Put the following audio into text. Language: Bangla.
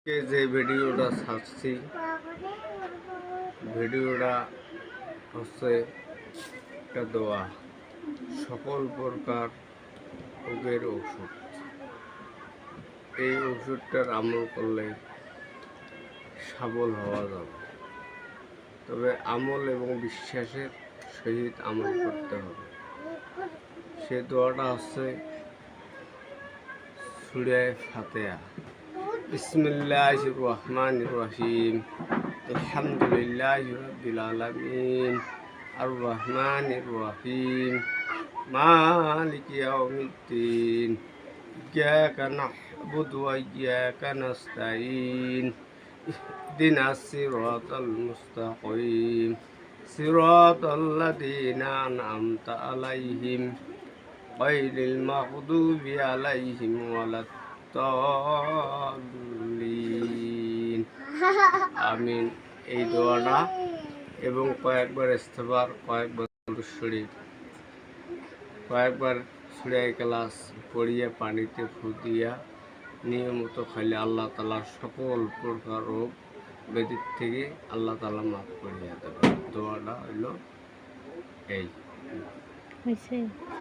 যে ভিডিওটা ছাড়ছি ভিডিওটা হচ্ছে একটা দোয়া, সকল প্রকার রোগের ওষুধ। এই ওষুধটার আমল করলে সবল হওয়া যাবে, তবে আমল এবং বিশ্বাসের সহিত আমল করতে হবে। সে দোয়াটা হচ্ছে সূরা ফাতিহা। বিসমিল্লাহির রহমানির রহিম। আলহামদুলিল্লাহি রাব্বিল আলামিন। আর রহমানির রহিম। মালিকি ইয়াউমিদ্দিন। ইয়্যাকা না'বুদু ওয়া ইয়্যাকা নাস্তাঈন। ইহদিনাস সিরাতাল মুস্তাকিম। সিরাতাল্লাযীনা আন'আমতা আলাইহিম গায়রিল মাগদুবি আলাইহিম ওয়ালাদ-দাল্লিন। আমিন। এই দোয়াটা এবং কয়েকবার ইস্তেগফার, কয়েকবার দুরূদ শরীফ, কয়েকবার সূরা ইখলাস পড়িয়ে পানিতে ফু দিয়া নিয়মিত খাইলে আল্লাহ তাআলা সকল প্রকার রোগ ব্যাধির থেকে আল্লাহ তাআলা মাফ করিয়া দেবে। দোয়াটা হইল এই।